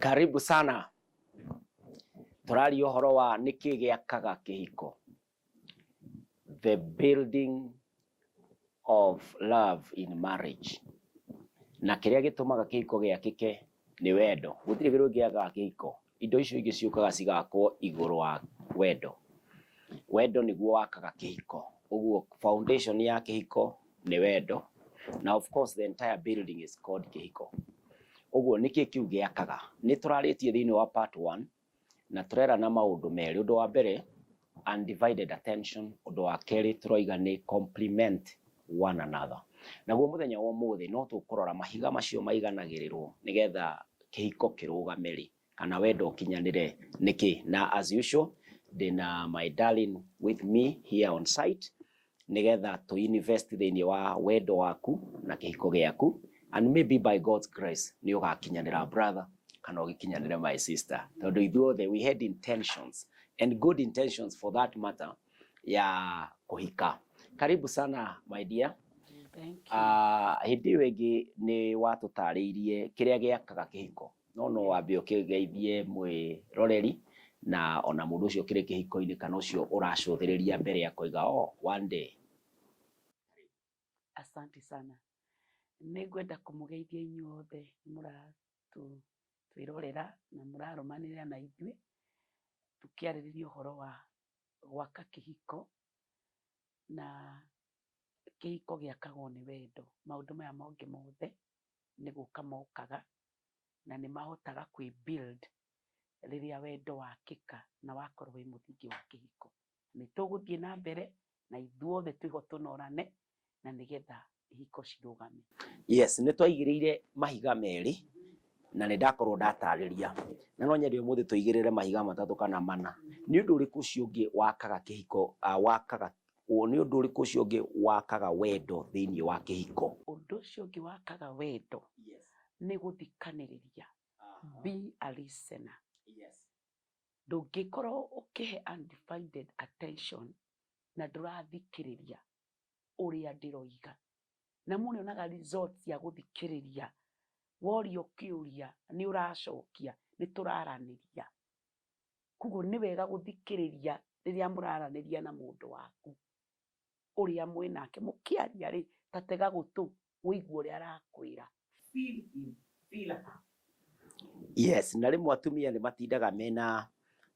Karibu sana. Tũraria ũhoro wa nĩkĩ gĩakaga kĩhiko. The building of love in marriage. Na kĩrĩa gĩtũmaga kĩhiko gĩakĩke nĩ wendo. Gũtirĩ kĩndũ gĩakaga kĩhiko. Indo icio ingĩ ciũkaga cigakwo igũrũ wa wendo. Wendo nĩguo wakaga kĩhiko. Ũguo foundation ya kĩhiko nĩ wendo. Now of course the entire building is called kĩhiko. Ũguo nĩkĩ kĩu gĩakaga. Nĩ tũrarĩtie thĩinĩ wa part 1 na tũrera na maũndũ merĩ. Ũndũ wa mbere undivided attention, ũndũ wa kerĩ tũroiga nĩ complement one another. Naguo mũthenya wa ũmũthĩ no tũkũrora mahiga macio maiganagĩrĩrwo nĩgetha kĩhiko kĩrũgamĩrĩ kana wendo ũkinyanĩre nĩkĩ. Na as usual ndĩna my darling with me here on site nĩgetha to invest thĩinĩ wa wendo waku na kĩhiko gĩaku, and maybe by God's grace nĩ ũgakinyanĩra brother kana ũgĩkinyanĩre my sister, tondũ ithuothe we had intentions and good intentions for that matter ya kũhika. Karibu sana my dear. Thank you. Hĩndĩ ĩyo ĩngĩ nĩ watũtarĩirie kĩrĩa gĩakaga kĩhiko. No wambe ũkĩgeithie mwĩroreri na ona mũndũ ũcio kĩrĩ kĩhiko-inĩ kana ũcio ũracũthĩrĩria mbere ya kũiga one day. Asante sana. Nĩngwenda kũmũgeithia inyuothe mũratwĩrorera na mũrarũmanĩrĩra na ithuĩ tũkĩarĩrĩria ũhoro wa gwaka kĩhiko, na kĩhiko gĩakagwo nĩ wendo. Maũndũ maya mangĩ mothe nĩ gũka mokaga na nĩ mahotaga kwĩ-build rĩrĩa wendo wakĩka na wakorwo wĩ mũthingi wa kĩhiko. Nĩ tũgũthiĩ na mbere na ithuothe twĩho tũnorane na nĩgetha ihiko cirũgame. Yes, nĩ twaigĩrĩire mahiga merĩ na nĩ ndakorwo ndatarĩria. Na no nyende ũmũthĩ tũigĩrĩre mahiga matatũ kana mana. Nĩ ũndũ ũrĩkũ ũcio ũngĩ wakaga kĩhiko, nĩ ũndũ ũrĩkũ ũcio ũngĩ wakaga wendo thĩinĩ wa kĩhiko? Ũndũ ũcio ũngĩ wakaga wendo nĩ gũthikanĩrĩria. Be a listener. Ndũngĩkorwo ũkĩhe undivided attention na ndũrathikĩrĩria ũrĩa ndĩroiga. Na mũnĩ onaga results ya gũthikĩrĩria. Worio kĩũria nĩ ũracokia, nĩ tũraranĩria. Kuguo nĩ wega gũthikĩrĩria rĩrĩa mũraranĩria na mũndũ waku ũrĩa mwĩnake mũkĩaria rĩ, tatega gũtũ wĩigua ũrĩa arakwĩra. Feel him, feel her. Yes, na rĩmwe atumia nĩ matindaga mena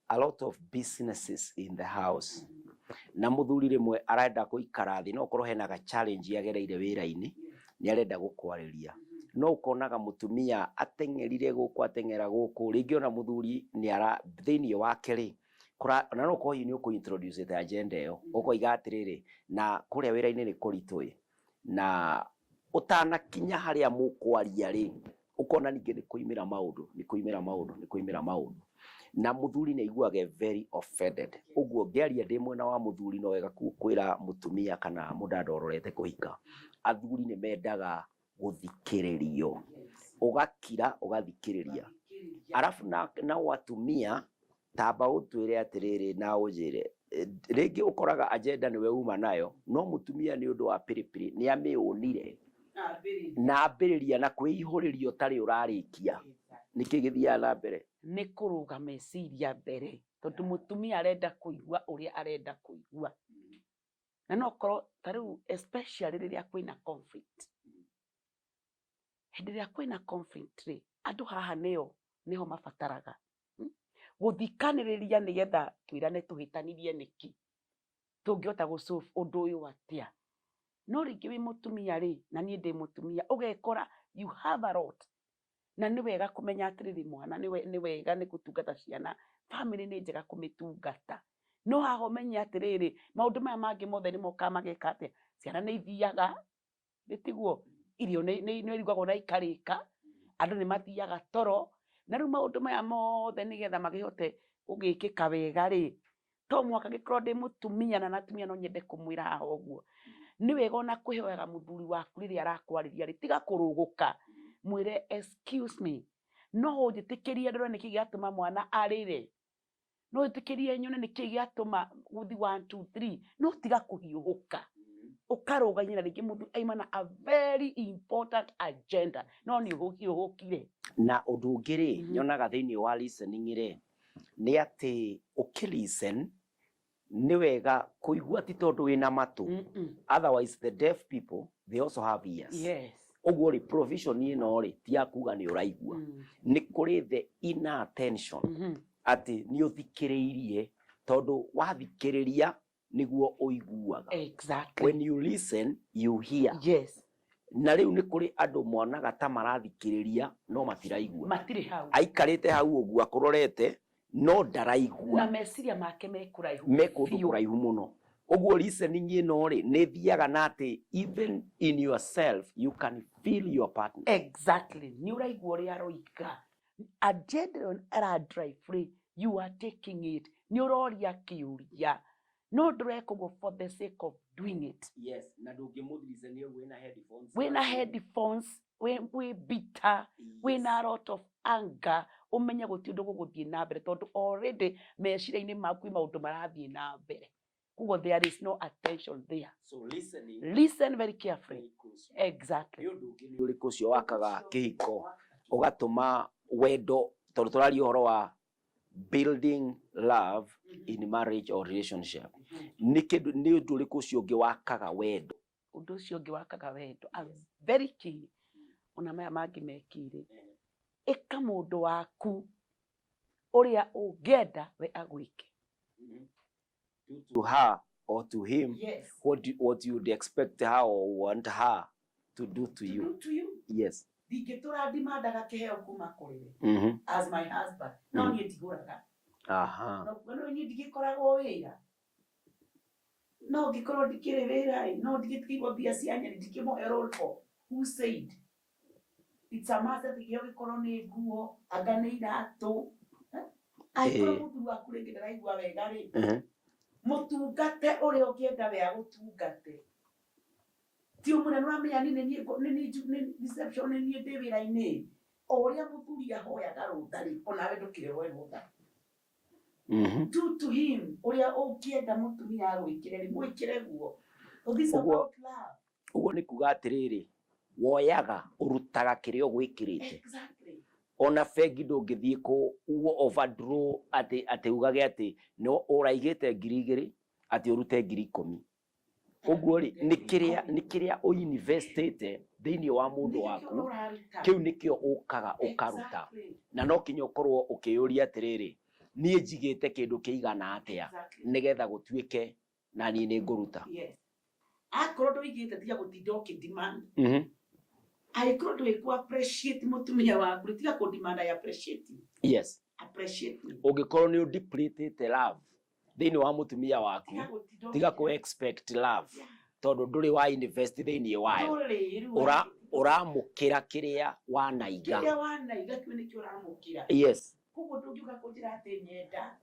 a lot of businesses in the house. Na mũthuri rĩmwe arenda gũikara thĩ, no ũkorwo hena ga challenge agereire wĩra-inĩ, nĩ arenda gũkwarĩria. No ũkonaga mũtumia ateng'erire gũkũ ateng'era gũkũ, rĩngĩ ona mũthuri nĩ thĩinĩ wake rĩ, na no ũkorwo nĩ ũkũ-introduce the agenda ĩyo, ũkoiga atĩrĩrĩ, na kũrĩa wĩra-inĩ nĩ kũritũ na ũtanakinya harĩa mũkwaria rĩ, ũkona ningĩ nĩ kũimĩra maũndũ. Na mũthuri nĩ aiguaga very offended. Ũguo ngĩaria ndĩ mwena wa mũthuri no wega kwĩra mũtumia kana mũndũ ũrorete kũhika, athuri nĩ mendaga gũthikĩrĩrio. Ũgakira ũgathikĩrĩria. Arafu na atumia tamba ũtwĩre atĩrĩrĩ na ũnjĩre, rĩngĩ ũkoraga agenda nĩwe uma nayo, no mũtumia nĩ ũndũ wa piripiri nĩ amĩũnire na ambĩrĩria na kwĩihũrĩrio tarĩ ũrarĩkia. Nĩkĩ gĩthiaga na mbere? Nĩ kũrũga meciria mbere, tondũ mũtumia arenda kũigua ũrĩa arenda kũigua. Na no korwo tarĩu especially rĩrĩa kwĩna conflict. Hĩndĩ ĩrĩa kwĩna conflict rĩ, andũ haha nĩho mabataraga gũthikanĩrĩria nĩgetha twĩrane tũhĩtanirie nĩkĩ, tũngĩhota gũ-solve ũndũ ũyũ atĩa. No rĩngĩ wĩ mũtumia rĩ, na niĩ ndĩ mũtumia, ũgekora you have a lot. Na nĩ wega kũmenya atĩrĩrĩ, mwana nĩ wega nĩ gũtungata ciana, family nĩ njega kũmĩtungata. No haha ũmenye atĩrĩrĩ, maũndũ maya mangĩ mothe nĩ mokaga mageka atĩa, ciana nĩ ithiaga, nĩtiguo, irio nĩ irugagwo na ikarĩka, andũ nĩ mathiaga toro. Na rĩu maũndũ maya mothe nĩgetha magĩhote gũgĩkĩka wega rĩ, to mũhaka angĩkorwo ndĩ mũtumia na atumia no nyende kũmwĩra haha ũguo, nĩ wega ona kwĩhoyaga mũthuri waku rĩrĩa arakwarĩria rĩ, tiga kũrũgũka, mwĩre excuse me, no ũnjĩtĩkĩrie ndore nĩkĩ gĩatũma mwana arĩre, no ũnjĩtĩkĩrie nyone nĩkĩ gĩatũma gũthi 1 2 3, no tiga kũhiũhũka. Ũkarũgania na rĩngĩ mũthuri aima na a very important agenda, no nĩ ũhiũhũkire. na undu ungiri nyonaga thiini wa listening ri ni ati ukilisten ni wega kuigua ti tondu wina matu. Otherwise the deaf people they also have ears. Yes. Oguo ri provision ino ri ti akuga ni uraigua. Ni kuri the inner attention ati ni uthikiriirie tondu wathikiriria niguo uiguaga. Exactly. When you listen you hear. Yes. Na riu ni kuri andu monaga ta marathikiriria no matiraigua. Matire hau. Aikarite hau uguo akurorete no ndaraigua. Na meciria make mekuraihu. Mekuraihu muno. Oguo listening ino ri ni thiaga na ati even in yourself you can feel your partner. Exactly. Ni uraigua uri aroika. Agenda ara drive free you are taking it. Ni uroria kiuria. No ndureko for the sake of doing it. Yes, na ndungimuthirice ni wina headphones. Wina headphones, we bitter, wina a lot of anger, umenya guti undu guguthie na mbere tondu already meciria-ini maku maundu marathie na mbere. Kugo there is no attention there. So listening. Listen very carefully. Exactly. Ni undu ungi ni uriku cio wakaga kihiko ugatuma wendo tondu turari uhoro wa building love in marriage or relationship. Ni undu uriku cio ungi wakaga wendo. Undu ucio ungi wakaga wendo. I'm very keen. Ona maya mangi mekire. Eka mundu waku uria ungenda we agwike. To her or to him, yes. What you would expect her or want her to do to you. To do to you? Yes. Ndigitura ndimandaga kiheo kuma kuri as my husband. No ni ndiguraga. Aha. No ni ndigikoragwo wira. No ngikorwo ndikire wira, no ndigitigo bia cianya ndigimohe role for. Who said? It's a matter of kiheo gikorwo ni nguo, anga ni iratu. Aikorwo mutu waku ringi ndaraigua wega ri. Mutungate uri ukienda we agutungate. Ti umune nuramenya ni reception ni ndi wira-ini. Oria muthuri ahoya ndarutari ona we ndukire we rutha. Do to him uria ukienda mutumia agwikire ri mwikire guo. This about love. Ugo ni kuga atiriri woyaga urutaga kirio gwikirite. Exactly. Ona fegi ndungithie ku overdraw ati ugage ati no uraigite 2,000 ati urute 10,000. Uguo ri ni kiria o investite thiini wa mundu waku kiu nikio ukaga ukaruta. Na no kinyo ukorwo ukiyuria atiriri nie njigite kindu kiigana atia nigetha gutuike na ni ni nguruta. Yes. Akorwo nduigite tiga gutinda ukidemand. I could do appreciate mutumia waku tiga ku demand I appreciate. Yes. Appreciate. Ugikorwo ni deplete love thiini wa mutumia waku tiga ku expect love tondu nduri wa invest thiini wayo uramukira kiria wanaiga. Kiria wanaiga kiu nikio uramukira. Yes. Kugo ndungiuka kujira ati nyenda.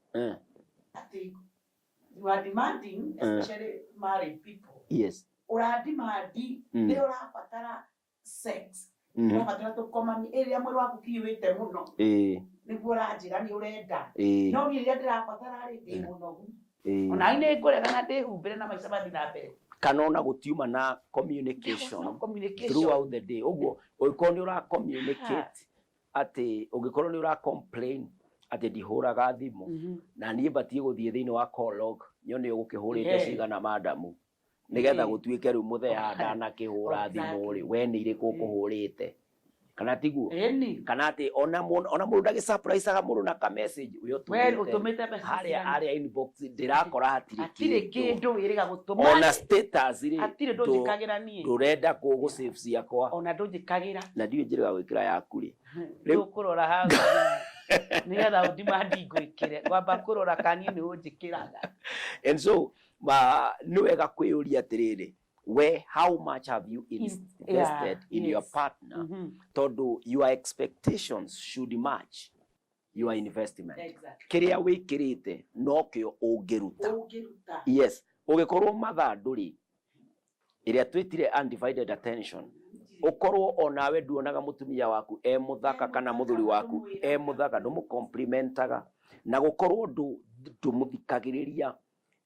Ati you are demanding, especially married people. Yes. Uradimandi ndio urabatara sex. Urabatara tukomani area mwe waku kiwite muno. Niguo uranjira ni urenda. No ni ria ndirabatara ri ndi muno. Ona ine ngorega na ndihumbire na maica bathi na mbere. Kanona gutiuma na communication throughout the day. Uguo ugikorwo ni ura communicate ati ugikorwo ni ura complain ati ndihuraga thimu na nie batie guthie thiini wa call log nyone ugukihurite cigana madamu nigetha gutuike riu muthea ndana kihura thimu ri we ni iriku kuhurite kana tiguo kana ati ona mundu ndagi surprise aga mundu na ka message uyo utumite message aria inbox ndirakora hatire kindu iriga gutuma ona status ri hatire ndujikagira nie ndurenda ku save ciakwa ona ndujikagira na ndiwe njiriga gwikira yaku ri riu kurora hau nigetha udimandi gwikire kwamba kurora kani ni unjikiraga. And so ni wega kwiyuria atiriri where how much have you invested in your partner tondu your expectations should match your investment. Exactly. Kiria wikirite no kio ungiruta. Yes, ugikorwo mathaa nduri iria twitire undivided attention ukorwo onawe nduonaga mutumia waku muthaka kana muthuri waku muthaka ndumucomplimentaga na gukorwo ndumuthikagiriria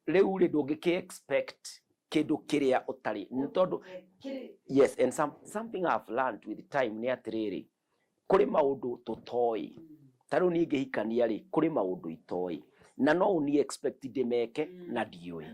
riu ri ndungiki expect kindu kiria utari tondu. Yes, and something I've learned with time ni atiriri kuri maundu tutoi taru ni ngihikania ri kuri maundu itoi na no uni expected meke na ndioi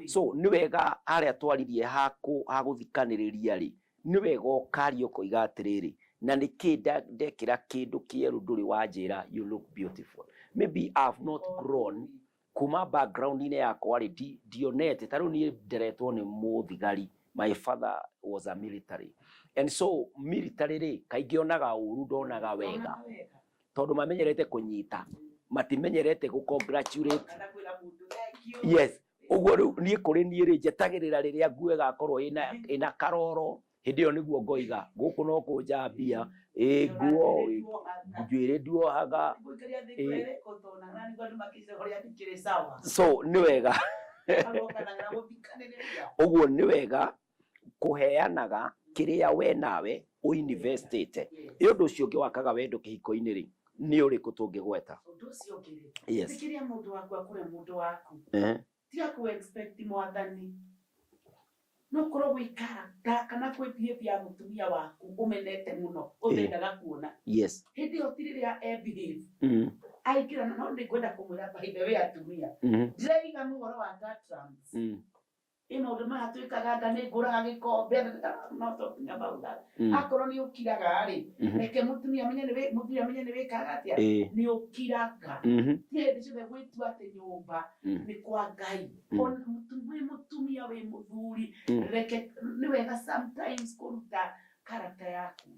so ni wega aria twaririe ha guthikaniriria ri ni wega ukario koiga atiriri na nikida ndekira kindu kieru nduri wanjira you look beautiful. Maybe I've not grown kuma background ine yakwa ri dionete taru ni nderetwo ni muthigari. My father was a military and so military ri kaingi onaga uru ndonaga wega tondu mamenyerete kunyita matimenyerete gu congratulate. Yes, uguo ni kuri ni ri jetagirira riria ngue gakorwo ina karoro hindi yo niguo ngoiga guku no kunjambia nguo njwire nduohaga so ni wega uguo ni wega kuheanaga kiria we nawe uinvestite yondu ucio ngi wakaga wendo kihiko-ini ri ni uriku tungigweta yes sikiria mundu waku akure mundu waku tiga ku expect mwathani no koro gwikara kana kwe behavior mutumia waku umenete muno uthendaga kuona yes hindi otiriria behave aikira no ndi kwenda kumwira by the way atumia ndiriga muhoro wa tantrums ino ndo mahatuikaga ngane nguraga gikombe no talking about that akoro ni ukiraga ri reke mutumia amenye ni wikaga atia ni ukiraga tie ndicho gwitu ati nyumba ni kwa Ngai on mutumia we muthuri reke ni wega sometimes kuruta character yaku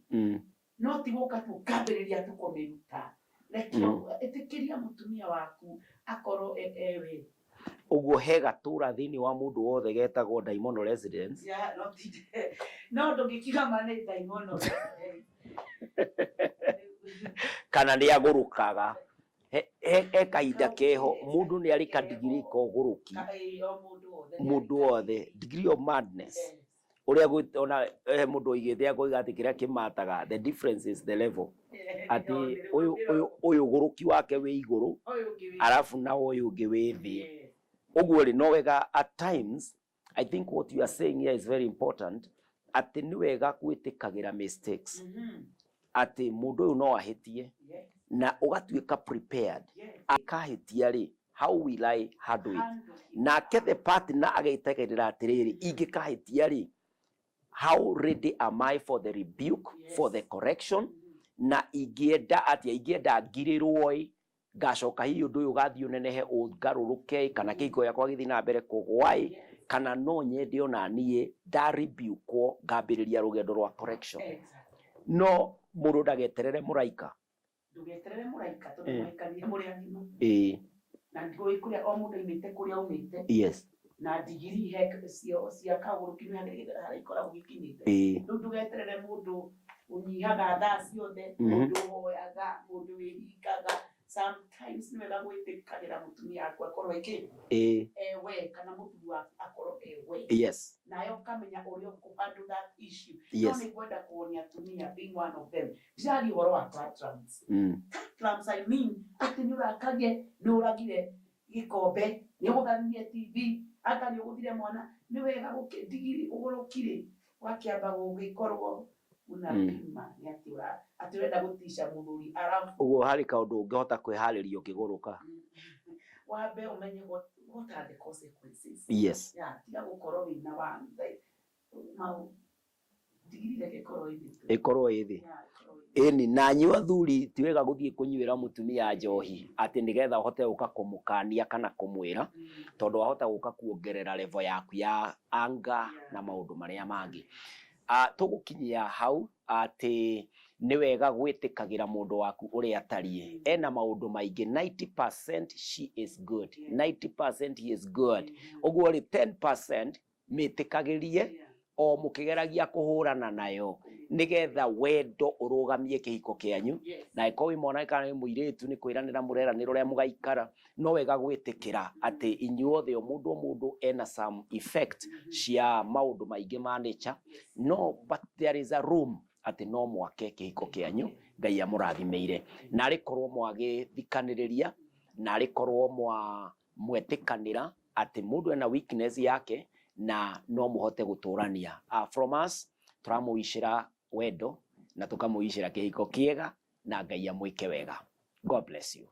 no ti guka tu kabiriria tu komeruta reke etikiria mutumia waku akoro ewe uguo he gatura thini wa mundu wothe getagwo Diamond Residence no ndungikiga mane Diamond kana ni agurukaga he kaida keho mundu ni arika degree ko guruki mundu wothe degree of madness uria gwitona mundu igithia koiga ati kiria kimataga the difference is the level ati uyu guruki wake wi iguru arafu na uyu ungi wi thi uguo ri no wega at times I think what you are saying here is very important ati ni wega gwitikagira mistakes ati mundu uyu no ahitie na ugatuika prepared akahitia ri how will I handle it na the partner agaitegera atiriri ingikahitia ri how ready am I for the rebuke for the correction na ingienda ngirirwo gacoka hiyo undu uyu gathi unenehe ungaruruke kana kiiko yakwa githi na mbere kugwai kana no nyende ona nie da rebuke ngambiriria rugendo rwa correction no mundu ndageterere muraika tondu muraika ni muri agima na ndoi kuria o mundu imite kuria umite yes na digiri hek cia kagurukinu hari ikora gukinyite ndu ndugeterere mundu unyihaga thaa ciothe mundu hoyaga mundu wihikaga sometimes ni wega gwitikanira mutumia waku akorwo iki we kana mutu waku akorwo we yes nayo kamenya urio kuhandle that issue yes. No ni kwenda kuonia tumia being one of them jari horo wa tantrums tantrums I mean ati ni urakagie ni uragire gikombe ni uguthanie TV aka ni uguthire mwana ni wega gukidigiri ugurukire wakiamba gugikorwo unapima ni ati urenda gutisha muthuri arafu uguo hari kaundu ungihota kwihariria ukiguruka wabe umenye what are the consequences yes tiga gukorwo wina wa mau digiri ikorwo ithi eni na nyu athuri tiwega guthie kunyuira mutumia njohi ati nigetha hote uka kumukania kana kumwira tondu ahota guka kuongerera level yaku ya anga na maundu maria mangi tugukinyia hau ati ni wega gwitikagira mundu waku uri atarie ena maundu maingi 90% she is good 90% he is good uguo ri 10% mitikagirie o mukigeragia kuhurana nayo nigetha wendo urugamie kihiko kianyu na iko wi mwana kana muiretu ni kwiranira mureraniro ria mugaikara no wega gwitikira ati inyuothe o mundu ena some effect cia maundu maingi ma nature no but there is a room ati no mwake kihiko kianyu Ngai amurathimire na arikorwo mwagithikaniriria na arikorwo mwetikanira ati mundu ena weakness yake na no muhote guturania from us turamuishira wendo na tukamuishira kihiko kiega na Ngai amwike wega. God bless you.